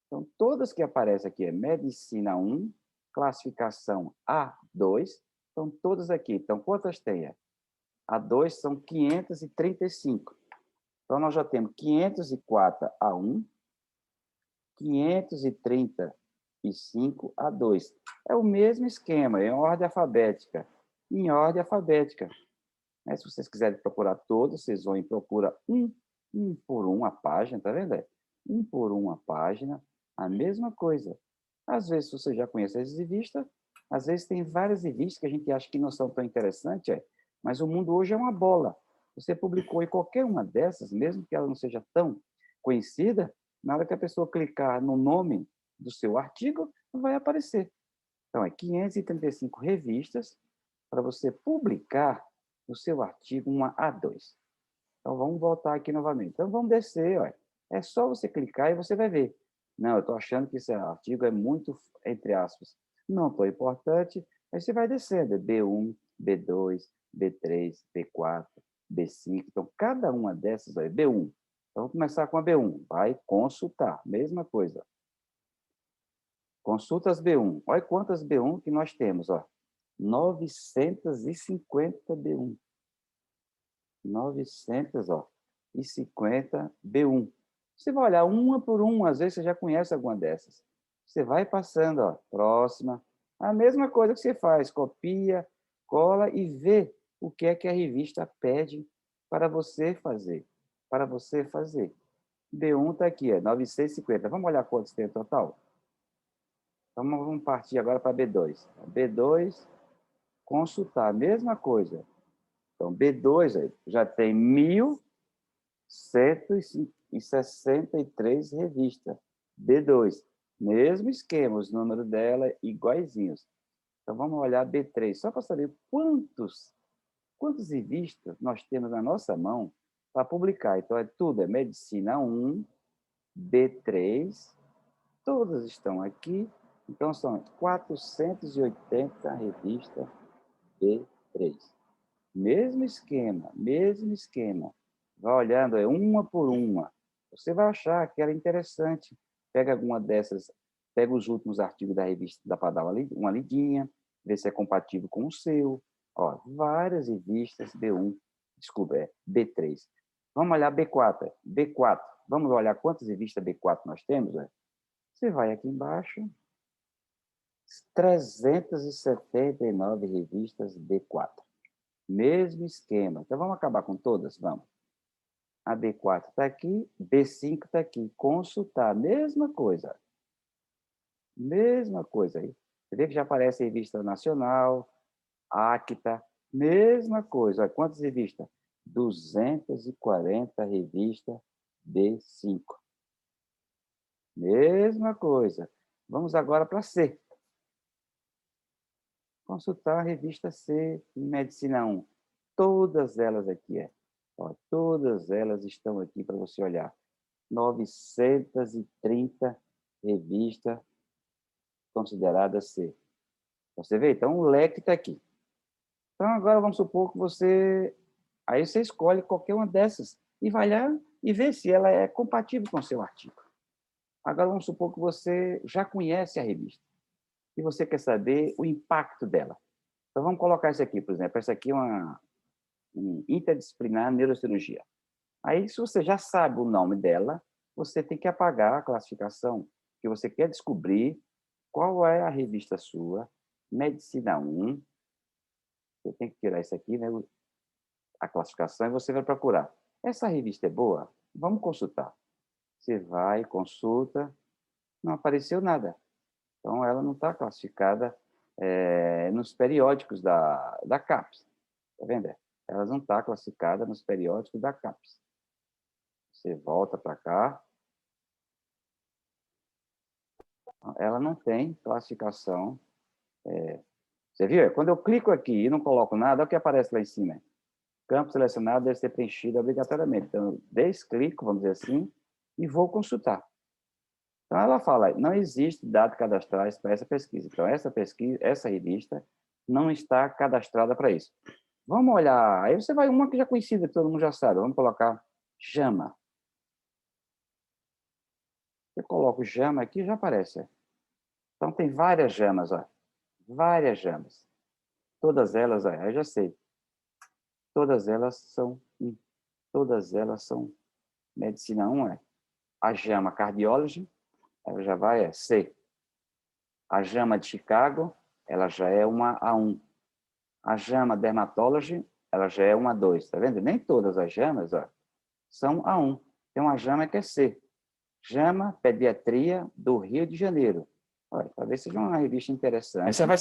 Então, todas que aparecem aqui é Medicina 1, classificação A2. Então, todas aqui. Então, quantas tem? A2 são 535. Então, nós já temos 504 A1, 535 A2. É o mesmo esquema, é em ordem alfabética. Em ordem alfabética. Mas, se vocês quiserem procurar todos, vocês vão e procuram um por um a página, tá vendo? Um por um a página, a mesma coisa. Às vezes, você já conhece as revistas, às vezes tem várias revistas que a gente acha que não são tão interessantes, mas o mundo hoje é uma bola. Você publicou em qualquer uma dessas, mesmo que ela não seja tão conhecida, na hora que a pessoa clicar no nome do seu artigo, vai aparecer. Então, 535 revistas para você publicar o seu artigo, uma A2. Então, vamos voltar aqui novamente. Então, vamos descer. Ó. É só você clicar e você vai ver. Não, eu estou achando que esse artigo é muito, entre aspas, não tão importante. Aí você vai descendo. B1, B2, B3, B4, B5. Então, cada uma dessas é B1. Então, vamos começar com a B1. Vai consultar. Mesma coisa. Consultas B1. Olha quantas B1 que nós temos. Ó. 950 B1. 950 B1. Você vai olhar uma por uma, às vezes você já conhece alguma dessas. Você vai passando, ó, próxima. A mesma coisa que você faz, copia, cola e vê o que é que a revista pede para você fazer. Para você fazer. B1 está aqui, 950. Vamos olhar quantos tem no total? Então, vamos partir agora para B2. B2, consultar, a mesma coisa. Então, B2 já tem 1.163 revistas. B2, mesmo esquema, os números dela iguaizinhos. Então, vamos olhar B3, só para saber quantas revistas nós temos na nossa mão para publicar. Então, tudo é Medicina 1, B3, todas estão aqui. Então, são 480 revistas B3. Mesmo esquema, mesmo esquema. Vai olhando uma por uma. Você vai achar que era interessante. Pega alguma dessas, pega os últimos artigos da revista, dá para dar uma lidinha, ver se é compatível com o seu. Ó, várias revistas B1, desculpa, B3. Vamos olhar B4. B4. Vamos olhar quantas revistas B4 nós temos? Você vai aqui embaixo. 379 revistas B4. Mesmo esquema. Então, vamos acabar com todas? Vamos. A B4 está aqui, B5 está aqui. Consultar, mesma coisa. Mesma coisa aí. Você vê que já aparece revista nacional, Acta, mesma coisa. Olha, quantas revistas? 240 revistas B5. Mesma coisa. Vamos agora para C. Consultar a revista C, Medicina 1. Todas elas aqui, Ó, todas elas estão aqui para você olhar. 930 revistas consideradas C. Você vê? Então, o leque está aqui. Então, agora vamos supor que você... Aí você escolhe qualquer uma dessas e vai lá e vê se ela é compatível com o seu artigo. Agora, vamos supor que você já conhece a revista e você quer saber o impacto dela. Então, vamos colocar isso aqui, por exemplo. Essa aqui é uma interdisciplinar neurocirurgia. Aí, se você já sabe o nome dela, você tem que apagar a classificação, que você quer descobrir qual é a revista sua, Medicina 1. Você tem que tirar isso aqui, né? A classificação, e você vai procurar. Essa revista é boa? Vamos consultar. Você vai, consulta, não apareceu nada. Então, ela não está classificada nos periódicos da CAPES. Está vendo? Ela não está classificada nos periódicos da CAPES. Você volta para cá. Ela não tem classificação. Você viu? Quando eu clico aqui e não coloco nada, olha o que aparece lá em cima. Campo selecionado deve ser preenchido obrigatoriamente. Então, eu desclico, vamos dizer assim, e vou consultar. Então, ela fala, não existe dados cadastrais para essa pesquisa. Então, essa revista não está cadastrada para isso. Vamos olhar. Aí você vai uma que já é conhecida, que todo mundo já sabe. Vamos colocar JAMA. Eu coloco JAMA aqui, já aparece. Então, tem várias JAMAs, ó. Várias JAMAs. Todas elas, ó, eu já sei. Todas elas são Medicina 1, A JAMA Cardiology, ela já vai, C. A JAMA de Chicago, ela já é uma A1. A JAMA Dermatology, ela já é uma A2, tá vendo? Nem todas as JAMAs, ó, são A1. Tem uma JAMA que é C. JAMA Pediatria do Rio de Janeiro. Olha, talvez seja uma revista interessante. Aí você vai